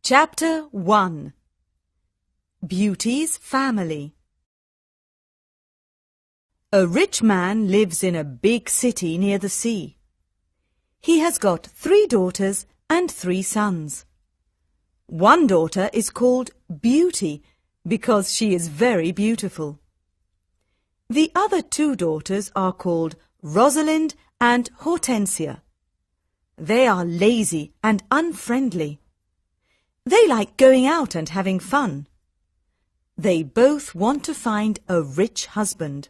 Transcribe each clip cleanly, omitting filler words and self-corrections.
Chapter 1 Beauties Family. A rich man lives in a big city near the sea. He has got 3 daughters and 3 sons. One daughter is called Beauty because she is very beautiful. The other 2 daughters are called Rosalind and Hortensia. They are lazy and unfriendly. They like going out and having fun. They both want to find a rich husband.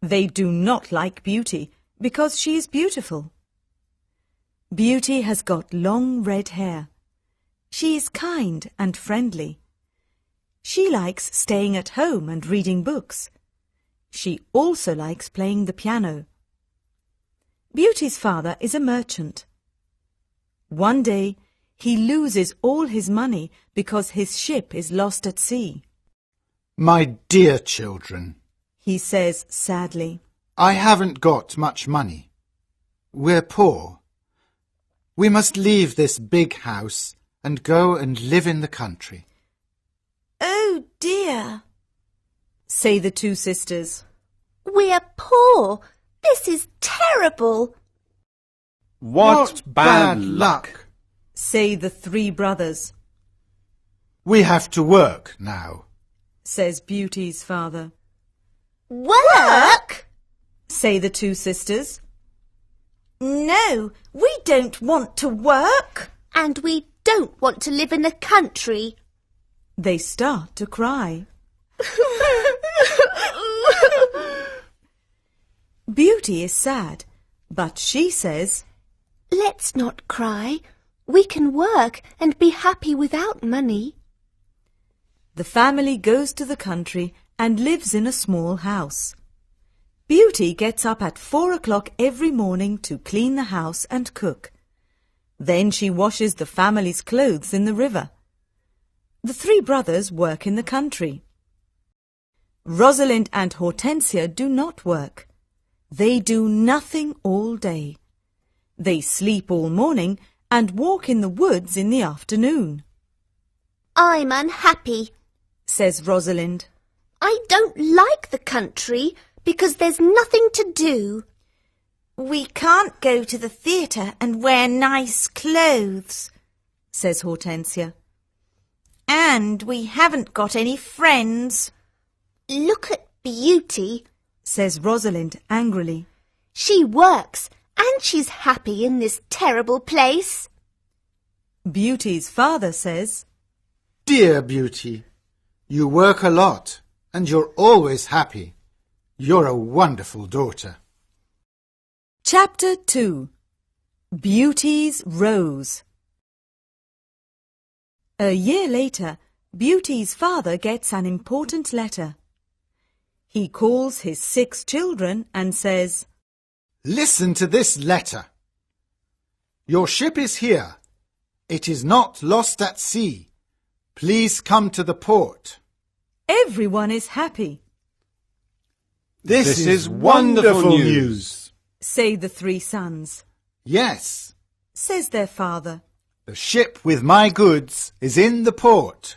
They do not like Beauty because she is beautiful. Beauty has got long red hair. She is kind and friendly. She likes staying at home and reading books. She also likes playing the piano. Beauty's father is a merchant. One day, he loses all his money because his ship is lost at sea. My dear children, He says sadly, I haven't got much money. We're poor. We must leave this big house and go and live in the country. Oh dear, say the 2 sisters. we're poor. This is terrible. What bad luck! Say the 3 brothers, We have to work now. says Beauty's father. Work? Say the 2 sisters. No, we don't want to work. And we don't want to live in the country. They start to cry. Beauty is sad, but she says, Let's not cry. We can work and be happy without money. The family goes to the country and lives in a small house. Beauty gets up at 4 o'clock every morning to clean the house and cook. Then she washes the family's clothes in the river. The 3 brothers work in the country. Rosalind and Hortensia do not work. They do nothing all day. They sleep all morning and walk in the woods in the afternoon, I'm unhappy. says Rosalind. I don't like the country because there's nothing to do. We can't go to the theatre and wear nice clothes, says Hortensia. And we haven't got any friends. Look at Beauty, says Rosalind angrily. She works and she's happy in this terrible place. Beauty's father says, Dear Beauty, you work a lot and you're always happy. You're a wonderful daughter. Chapter 2 Beauties Rose. A year later, Beauty's father gets an important letter. He calls his 6 children and says, Listen to this letter. Your ship is here. It is not lost at sea. Please come to the port. Everyone is happy, This is wonderful news. say the 3 sons, Yes, says their father. the ship with my goods is in the port.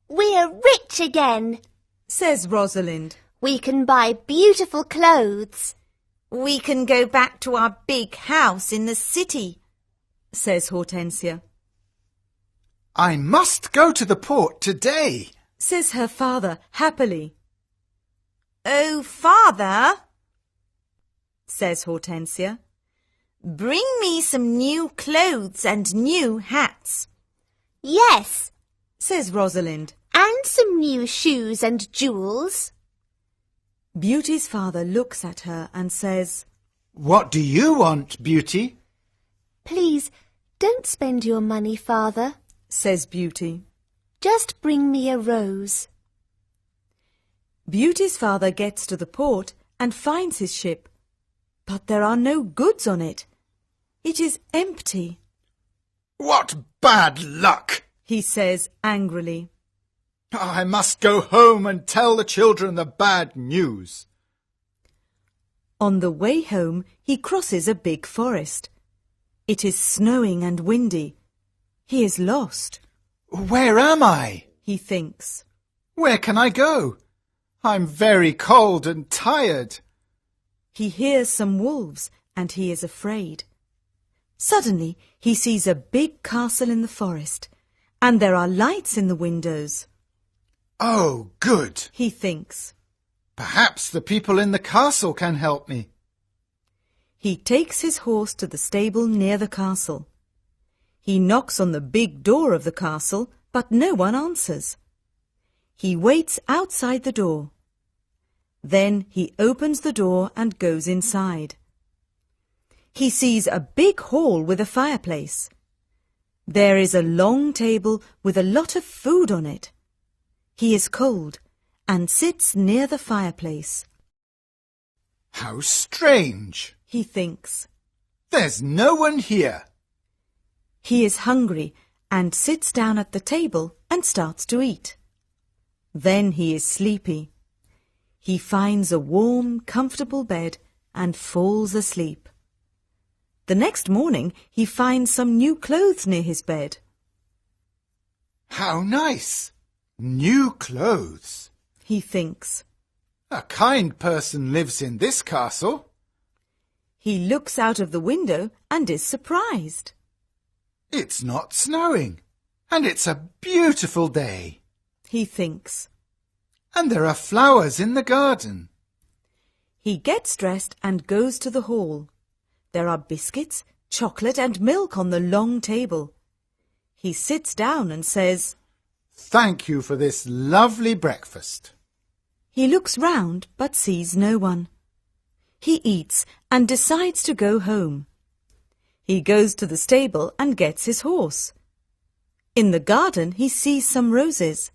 We're rich again. Says Rosalind. We can buy beautiful clothes. We can go back to our big house in the city, Says Hortensia. I must go to the port today. Says her father happily. Oh, Father, Says Hortensia. bring me some new clothes and new hats. Yes, Says Rosalind. and some new shoes and jewels. Beauty's father looks at her and says, What do you want, Beauty? Please, don't spend your money, Father. says Beauty. Just bring me a rose. Beauty's father gets to the port and finds his ship, but there are no goods on it. It is empty, What bad luck! he says angrily. I must go home and tell the children the bad news. On the way home, he crosses a big forest. It is snowing and windy. He is lost. Where am I? He thinks. Where can I go? I'm very cold and tired. He hears some wolves and he is afraid. Suddenly he sees a big castle in the forest and there are lights in the windows. Oh, good. He thinks. Perhaps the people in the castle can help me. He takes his horse to the stable near the castle. He knocks on the big door of the castle, but no one answers. He waits outside the door. Then he opens the door and goes inside. He sees a big hall with a fireplace. There is a long table with a lot of food on it. He is cold and sits near the fireplace. How strange, he thinks. There's no one here. He is hungry and sits down at the table and starts to eat. Then he is sleepy. He finds a warm, comfortable bed and falls asleep. The next morning he finds some new clothes near his bed. How nice! New clothes, he thinks. A kind person lives in this castle. He looks out of the window and is surprised. It's not snowing, and it's a beautiful day, he thinks. And there are flowers in the garden. He gets dressed and goes to the hall. There are biscuits, chocolate and milk on the long table. He sits down and says, Thank you for this lovely breakfast. He looks round but sees no one. He eats and decides to go home. He goes to the stable and gets his horse. In the garden he sees some roses.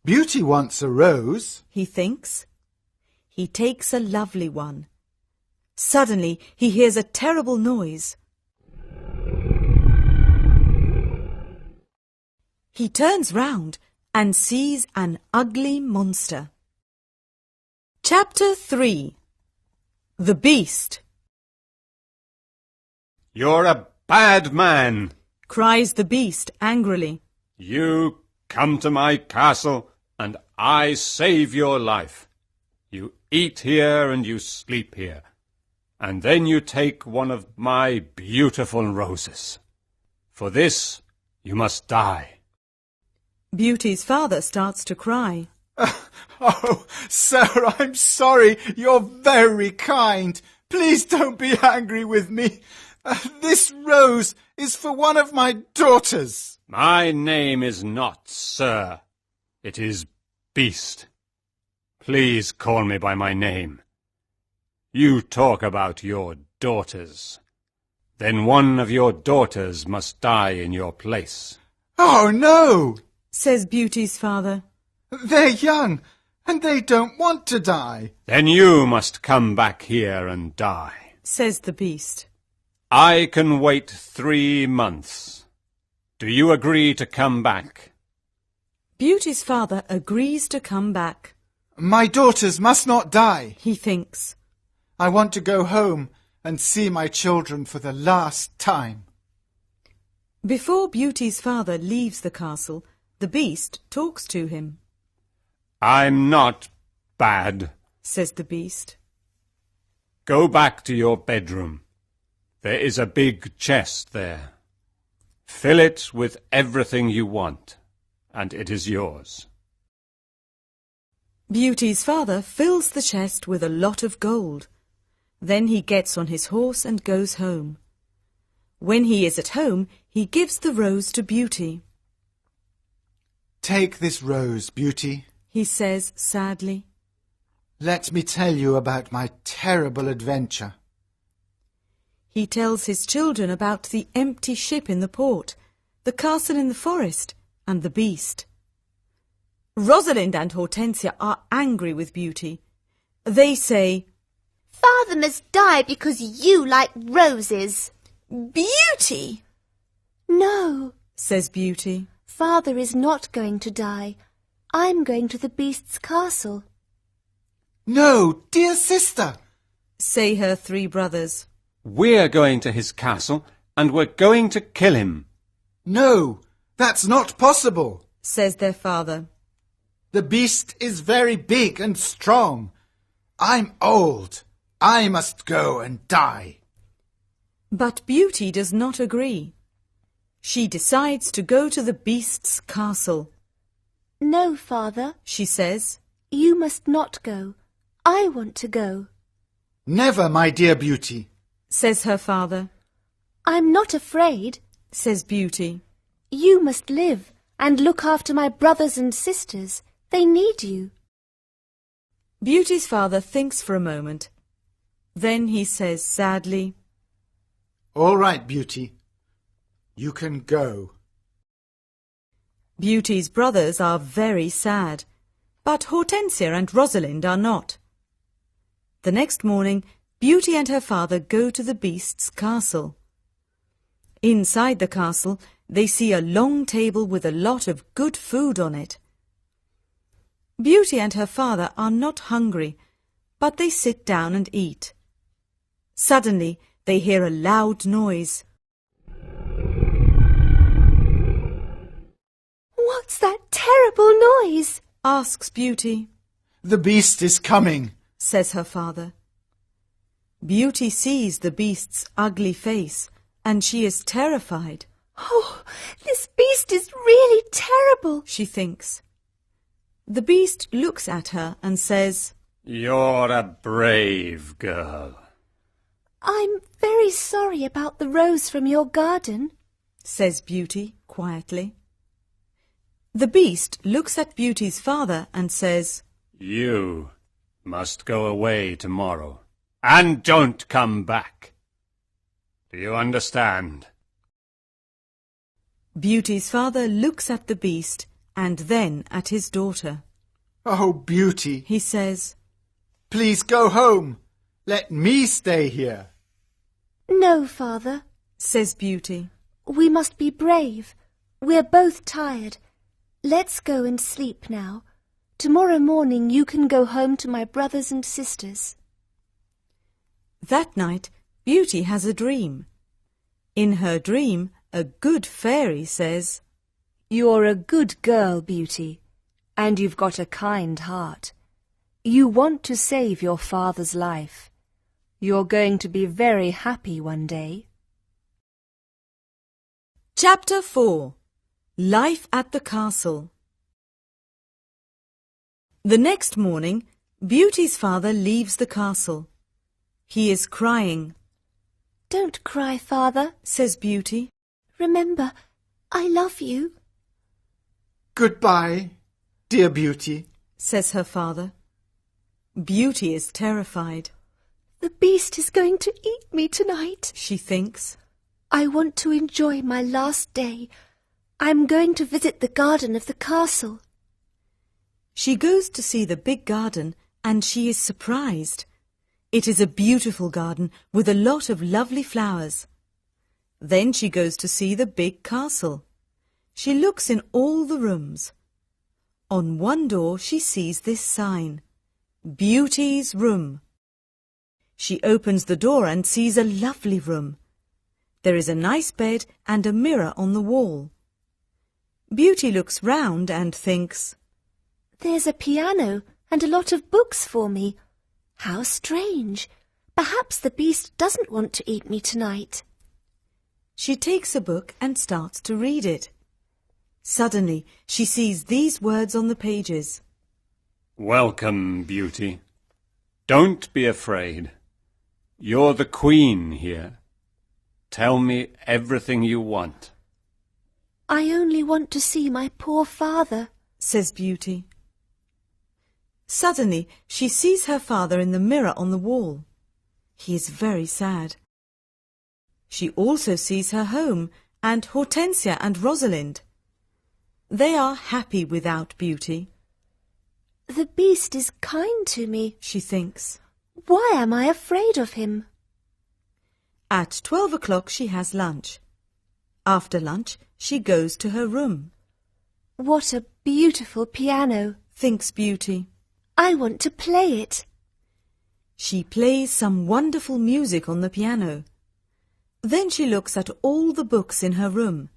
Beauty wants a rose, he thinks. He takes a lovely one. Suddenly he hears a terrible noise. He turns round and sees an ugly monster. Chapter 3. The Beast. You're a bad man, cries the beast angrily. You come to my castle and I save your life. You eat here and you sleep here, and then you take one of my beautiful roses. For this you must die. Beauty's father starts to cry. Oh, sir, I'm sorry. You're very kind. Please don't be angry with me. This rose is for one of my daughters. My name is not Sir. It is Beast. Please call me by my name. You talk about your daughters. Then one of your daughters must die in your place. Oh, no, says Beauty's father. They're young, and they don't want to die. Then you must come back here and die, says the beast. I can wait 3 months. Do you agree to come back? Beauty's father agrees to come back. My daughters must not die, he thinks. I want to go home and see my children for the last time. Before Beauty's father leaves the castle, the beast talks to him. I'm not bad, says the beast. Go back to your bedroom. There is a big chest there. Fill it with everything you want, and it is yours. Beauty's father fills the chest with a lot of gold. Then he gets on his horse and goes home. When he is at home, he gives the rose to Beauty. Take this rose, Beauty, he says sadly. Let me tell you about my terrible adventure. He tells his children about the empty ship in the port, the castle in the forest, and the beast. Rosalind and Hortensia are angry with Beauty. They say, Father must die because you like roses. Beauty! No, says Beauty. Father is not going to die. I'm going to the beast's castle. No, dear sister, say her 3 brothers. We're going to his castle, and we're going to kill him. No, that's not possible, says their father. The beast is very big and strong. I'm old. I must go and die. But Beauty does not agree. She decides to go to the beast's castle. No, father, She says, you must not go. I want to go. Never, my dear Beauty. says her father. I'm not afraid. Says Beauty. You must live and look after my brothers and sisters. They need you. Beauty's father thinks for a moment. Then he says sadly, All right, Beauty. You can go. Beauty's brothers are very sad, but Hortensia and Rosalind are not. The next morning, Beauty and her father go to the beast's castle. Inside the castle, they see a long table with a lot of good food on it. Beauty and her father are not hungry, but they sit down and eat. Suddenly, they hear a loud noise. What's that terrible noise? Asks Beauty. The beast is coming, Says her father. Beauty sees the beast's ugly face, and she is terrified. Oh, this beast is really terrible. She thinks. The beast looks at her and says, You're a brave girl. I'm very sorry about the rose from your garden. says Beauty quietly. The beast looks at Beauty's father and says, You must go away tomorrow, and don't come back. Do you understand? Beauty's father looks at the beast and then at his daughter. Oh, Beauty, He says, please go home. Let me stay here. No, father. says Beauty. We must be brave. We're both tired. Let's go and sleep now. Tomorrow morning you can go home to my brothers and sisters. That night, Beauty has a dream. In her dream, a good fairy says, You're a good girl, Beauty, and you've got a kind heart. You want to save your father's life. You're going to be very happy one day. Chapter 4. Life at the Castle. The next morning, Beauty's father leaves the castle. He is crying. Don't cry, father. Says Beauty. Remember, I love you. Goodbye, dear Beauty. Says her father. Beauty is terrified. The beast is going to eat me tonight. She thinks. I want to enjoy my last day. I'm going to visit the garden of the castle. She goes to see the big garden and she is surprised. It is a beautiful garden with a lot of lovely flowers. Then she goes to see the big castle. She looks in all the rooms. On one door she sees this sign, Beauty's Room. She opens the door and sees a lovely room. There is a nice bed and a mirror on the wall. Beauty looks round and thinks, There's a piano and a lot of books for me. How strange. Perhaps the beast doesn't want to eat me tonight. She takes a book and starts to read it. Suddenly, she sees these words on the pages. Welcome, Beauty. Don't be afraid. You're the queen here. Tell me everything you want. I only want to see my poor father, says Beauty. Suddenly, she sees her father in the mirror on the wall. He is very sad. She also sees her home and Hortensia and Rosalind. They are happy without Beauty. The beast is kind to me, she thinks. Why am I afraid of him? At 12 o'clock she has lunch. After lunch, she goes to her room. What a beautiful piano, thinks Beauty. I want to play it. She plays some wonderful music on the piano. Then she looks at all the books in her room.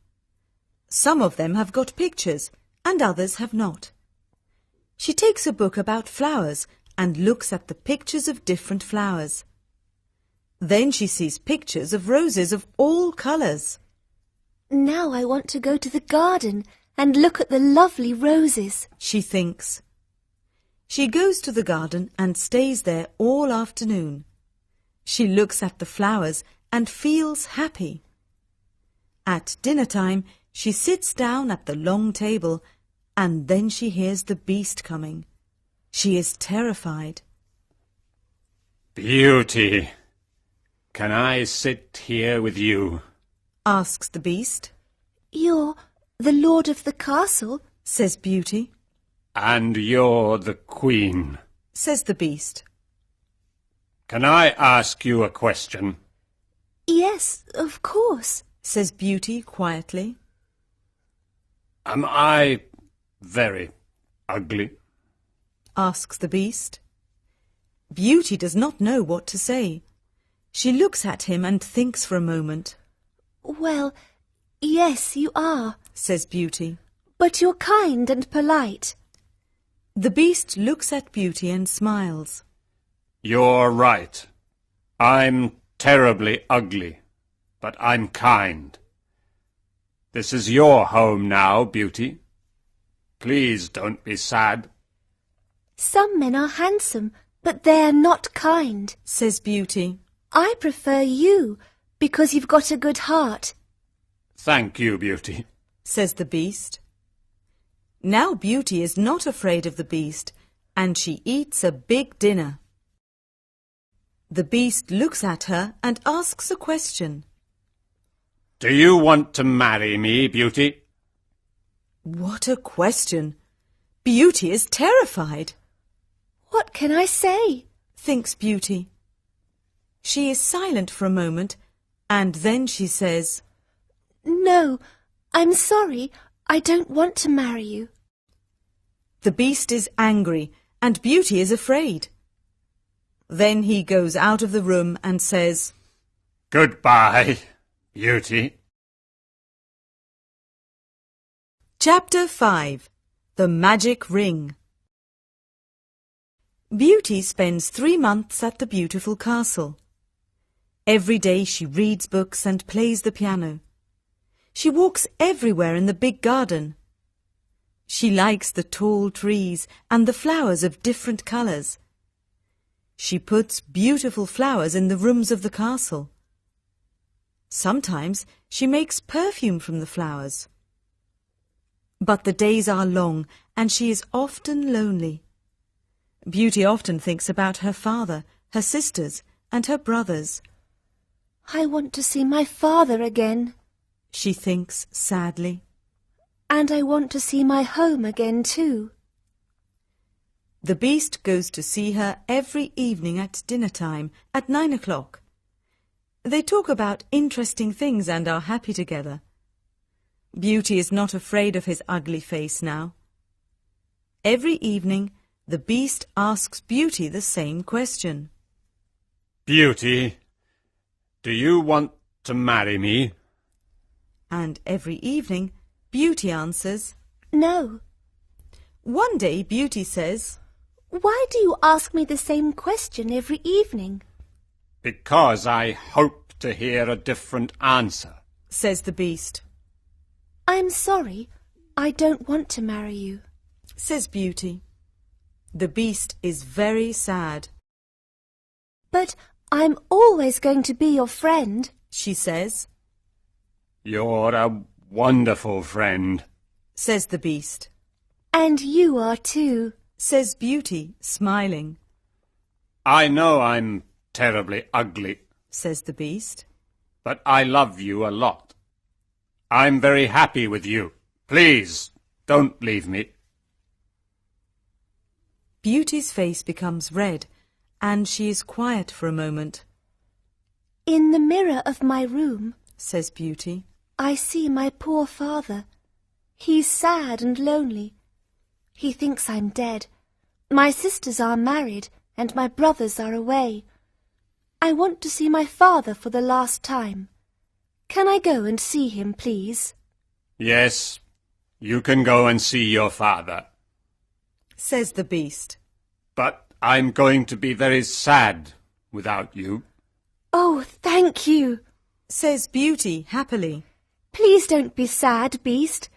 Some of them have got pictures and others have not. She takes a book about flowers and looks at the pictures of different flowers. Then she sees pictures of roses of all colours. Now I want to go to the garden and look at the lovely roses, she thinks. She goes to the garden and stays there all afternoon. She looks at the flowers and feels happy. At dinner time, she sits down at the long table and then she hears the beast coming. She is terrified. Beauty, can I sit here with you? Asks the beast. You're the lord of the castle, Says Beauty. And you're the queen. Says the beast. Can I ask you a question? Yes, of course. Says Beauty quietly. Am I very ugly? Asks the beast. Beauty does not know what to say. She looks at him and thinks for a moment. Well, yes, you are, Says Beauty. but you're kind and polite. The beast looks at Beauty and smiles. You're right. I'm terribly ugly, but I'm kind. This is your home now, Beauty. Please don't be sad. Some men are handsome, but they're not kind. Says Beauty. I prefer you because you've got a good heart. Thank you, Beauty. Says the beast. Now Beauty is not afraid of the beast, and she eats a big dinner. The beast looks at her and asks a question. Do you want to marry me, Beauty? What a question! Beauty is terrified, What can I say? thinks Beauty. She is silent for a moment, and then she says, No, I'm sorry. I don't want to marry you. The beast is angry, and Beauty is afraid. Then he goes out of the room and says, Goodbye, Beauty. Chapter 5. The Magic Ring. Beauty spends 3 months at the beautiful castle. Every day she reads books and plays the piano. She walks everywhere in the big garden. She likes the tall trees and the flowers of different colours. She puts beautiful flowers in the rooms of the castle. Sometimes she makes perfume from the flowers. But the days are long and she is often lonely. Beauty often thinks about her father, her sisters, and her brothers. I want to see my father again. She thinks sadly. And I want to see my home again too. The beast goes to see her every evening at dinner time at 9 o'clock. They talk about interesting things and are happy together. Beauty is not afraid of his ugly face now. Every evening, the beast asks Beauty the same question. Beauty, do you want to marry me? And every evening, Beauty answers, No. One day Beauty says, Why do you ask me the same question every evening? Because I hope to hear a different answer. Says the beast. I'm sorry. I don't want to marry you. Says Beauty. The beast is very sad. But I'm always going to be your friend. She says. You're a wonderful friend. Says the beast. And you are too. Says Beauty, smiling. I know I'm terribly ugly, Says the beast. but I love you a lot. I'm very happy with you. Please, don't leave me. Beauty's face becomes red, and she is quiet for a moment. In the mirror of my room, Says Beauty. I see my poor father. He's sad and lonely. He thinks I'm dead. My sisters are married and my brothers are away. I want to see my father for the last time. Can I go and see him, please? Yes, you can go and see your father. Says the beast. But I'm going to be very sad without you. Oh, thank you. Says Beauty happily. Please don't be sad, Beast.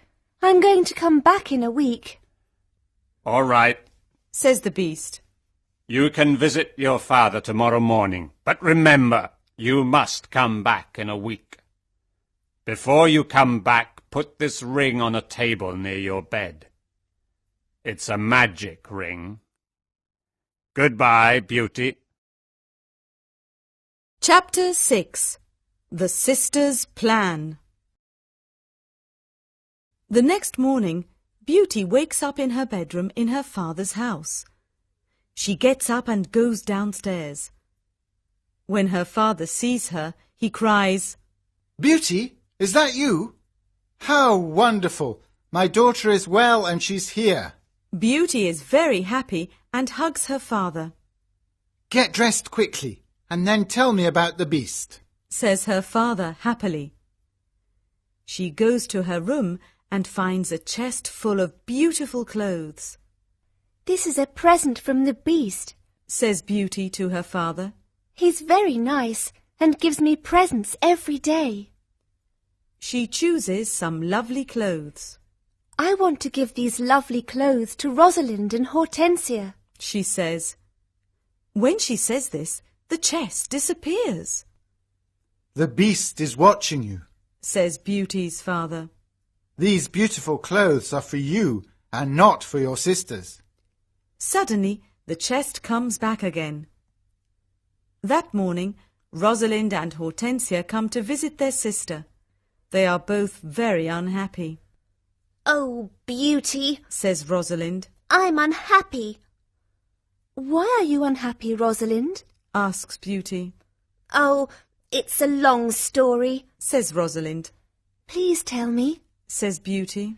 I'm going to come back in a week. All right. Says the beast. You can visit your father tomorrow morning, but remember, you must come back in a week. Before you come back, put this ring on a table near your bed. It's a magic ring. Goodbye, Beauty. Chapter 6. The Sisters' Plan. The next morning, Beauty wakes up in her bedroom in her father's house. She gets up and goes downstairs. When her father sees her, he cries, Beauty, is that you? How wonderful! My daughter is well and she's here. Beauty is very happy and hugs her father. Get dressed quickly and then tell me about the beast. Says her father happily. She goes to her room and finds a chest full of beautiful clothes. This is a present from the Beast, Says Beauty to her father. He's very nice and gives me presents every day. She chooses some lovely clothes. I want to give these lovely clothes to Rosalind and Hortensia, She says. When she says this, the chest disappears. The beast is watching you. Says Beauty's father. These beautiful clothes are for you and not for your sisters. Suddenly, the chest comes back again. That morning, Rosalind and Hortensia come to visit their sister. They are both very unhappy. Oh, Beauty, Says Rosalind. I'm unhappy. Why are you unhappy, Rosalind? Asks Beauty. Oh, it's a long story. Says Rosalind. Please tell me. Says Beauty.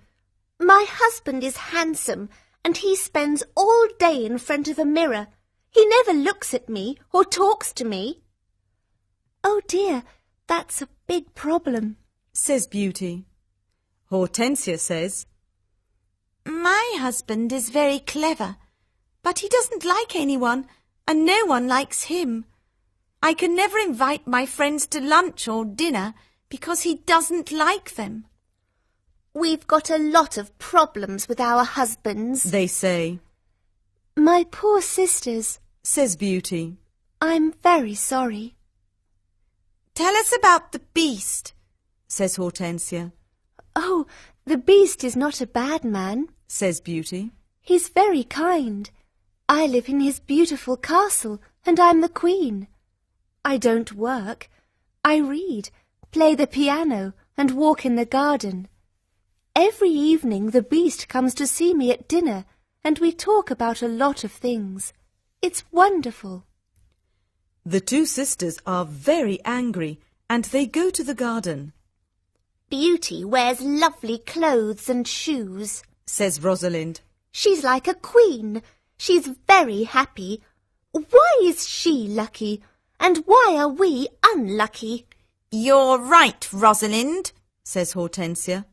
My husband is handsome and he spends all day in front of a mirror. He never looks at me or talks to me. Oh dear, that's a big problem. Says Beauty. Hortensia says, My husband is very clever, but he doesn't like anyone, and no one likes him. I can never invite my friends to lunch or dinner because he doesn't like them. We've got a lot of problems with our husbands. they say. My poor sisters, Says Beauty. I'm very sorry. Tell us about the beast. Says Hortensia. Oh, the Beast is not a bad man. Says Beauty. He's very kind. I live in his beautiful castle and I'm the queen. I don't work. I read, play the piano and walk in the garden. Every evening the Beast comes to see me at dinner and we talk about a lot of things. It's wonderful. The two sisters are very angry and they go to the garden. Beauty wears lovely clothes and shoes. Says Rosalind. She's like a queen. She's very happy. Why is she lucky? And why are we unlucky? You're right, Rosalind, says Hortensia.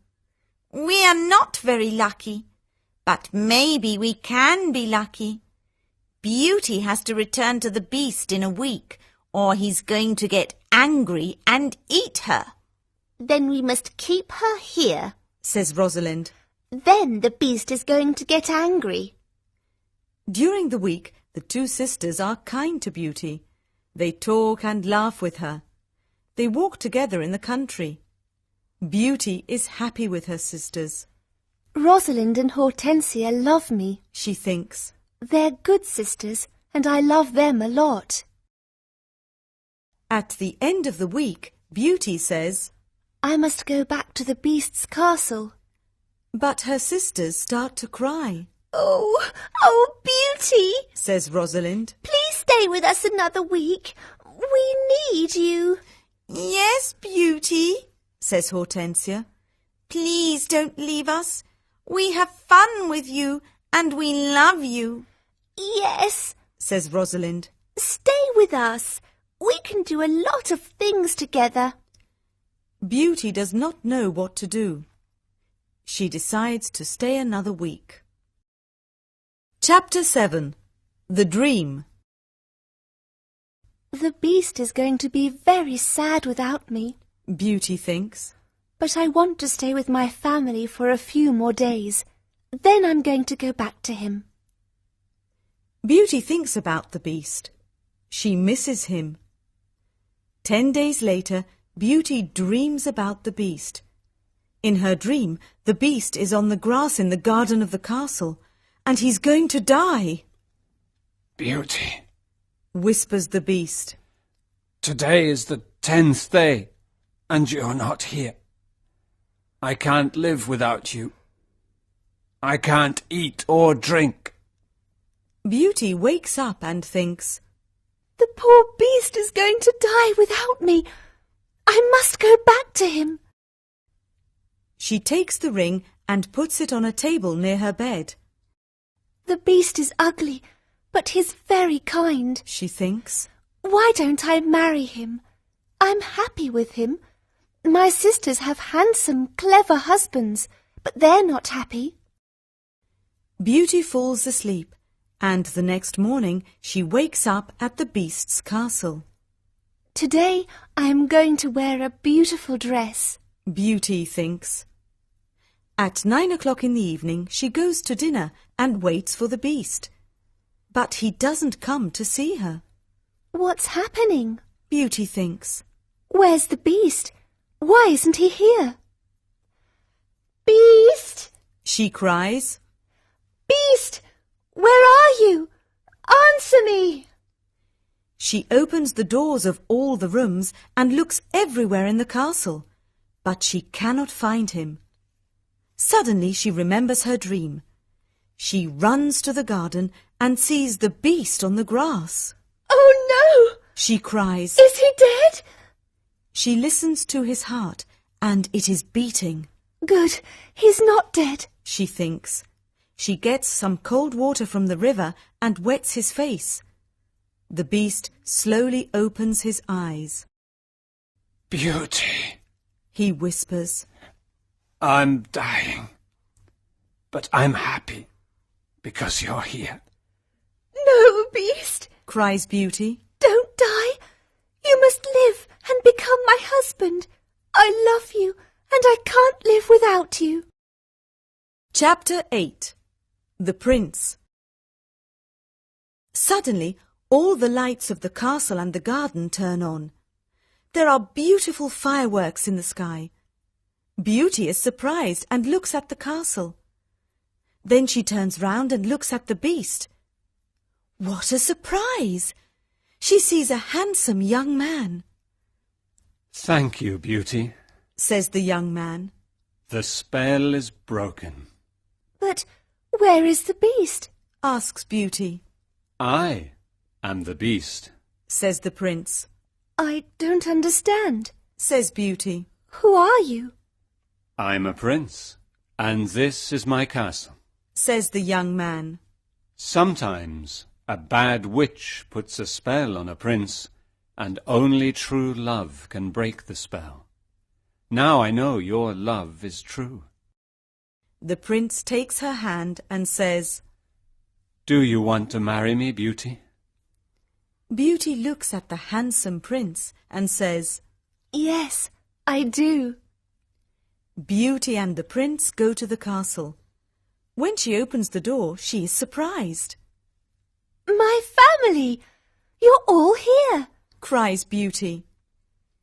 We are not very lucky, but maybe we can be lucky. Beauty has to return to the Beast in a week, or he's going to get angry and eat her. Then we must keep her here. Says Rosalind. Then the Beast is going to get angry. During the week, the two sisters are kind to Beauty. They talk and laugh with her. They walk together in the country. Beauty is happy with her sisters. Rosalind and Hortensia love me. She thinks. They're good sisters, and I love them a lot. At the end of the week, Beauty says, I must go back to the Beast's castle. but her sisters start to cry. Oh, Beauty! Says Rosalind. Please stay with us another week. We need you. Yes, Beauty, says Hortensia. Please don't leave us. We have fun with you and we love you. Yes, Says Rosalind. stay with us. We can do a lot of things together. Beauty does not know what to do. She decides to stay another week. Chapter 7. The Dream. The beast is going to be very sad without me. Beauty thinks. But I want to stay with my family for a few more days. Then I'm going to go back to him. Beauty thinks about the beast. She misses him. 10 days later, Beauty dreams about the beast. In her dream, the beast is on the grass in the garden of the castle, and he's going to die. Beauty, Whispers the beast. today is the 10th day, and you're not here. I can't live without you. I can't eat or drink. Beauty wakes up and thinks, The poor beast is going to die without me. I must go back to him. She takes the ring and puts it on a table near her bed. The beast is ugly, but he's very kind. She thinks. Why don't I marry him? I'm happy with him. My sisters have handsome, clever husbands, but they're not happy. Beauty falls asleep, and the next morning she wakes up at the beast's castle. Today I am going to wear a beautiful dress. Beauty thinks. At 9 o'clock in the evening she goes to dinner and waits for the beast. But he doesn't come to see her. What's happening? Beauty thinks. Where's the beast? Why isn't he here? Beast! She cries. Beast! Where are you? Answer me! She opens the doors of all the rooms and looks everywhere in the castle, but she cannot find him. Suddenly she remembers her dream. She runs to the garden and sees the beast on the grass. Oh no! She cries. Is he dead? She listens to his heart, and it is beating. Good, he's not dead. She thinks. She gets some cold water from the river and wets his face. The beast slowly opens his eyes. Beauty, He whispers. I'm dying, but I'm happy because you're here. No, Beast, Cries Beauty. don't die. You must live and become my husband. I love you, and I can't live without you. Chapter 8. The Prince. Suddenly, all the lights of the castle and the garden turn on. There are beautiful fireworks in the sky. Beauty is surprised and looks at the castle. Then she turns round and looks at the beast. What a surprise! She sees a handsome young man. Thank you, Beauty. Says the young man. The spell is broken. But where is the beast? Asks Beauty. I am the beast. Says the prince. I don't understand. Says Beauty. Who are you? I'm a prince, and this is my castle. Says the young man. Sometimes a bad witch puts a spell on a prince, and only true love can break the spell. Now I know your love is true. The prince takes her hand and says, Do you want to marry me, Beauty? Beauty looks at the handsome prince and says, Yes, I do. Beauty and the prince go to the castle. When she opens the door, she is surprised. My family! You're all here. Cries Beauty.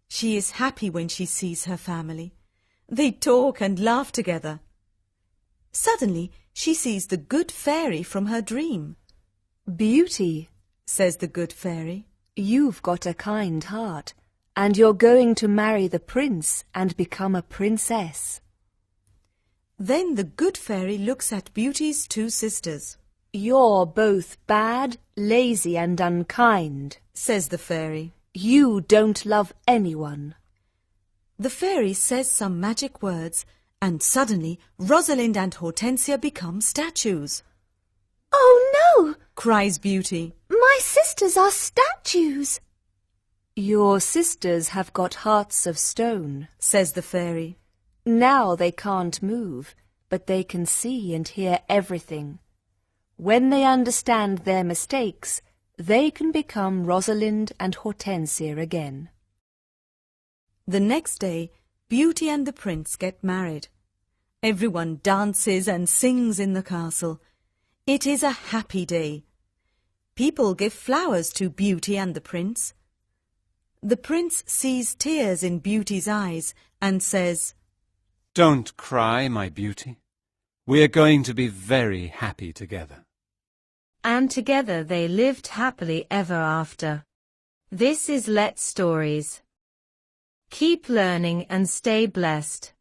She is happy when she sees her family. They talk and laugh together. Suddenly, she sees the good fairy from her dream. Beauty, Says the good fairy. you've got a kind heart, and you're going to marry the prince and become a princess. Then the good fairy looks at Beauty's two sisters. You're both bad, lazy and unkind. Says the fairy. You don't love anyone. The fairy says some magic words, and suddenly Rosalind and Hortensia become statues. Oh no! Cries Beauty. My sisters are statues. Your sisters have got hearts of stone. Says the fairy. Now they can't move but they can see and hear everything. When they understand their mistakes, they can become Rosalind and Hortensia again. The next day, Beauty and the prince get married. Everyone dances and sings in the castle. It is a happy day. People give flowers to Beauty and the prince. The prince sees tears in Beauty's eyes and says, "Don't cry, my beauty. We're going to be very happy together." And together they lived happily ever after. This is Let's Stories. Keep learning and stay blessed.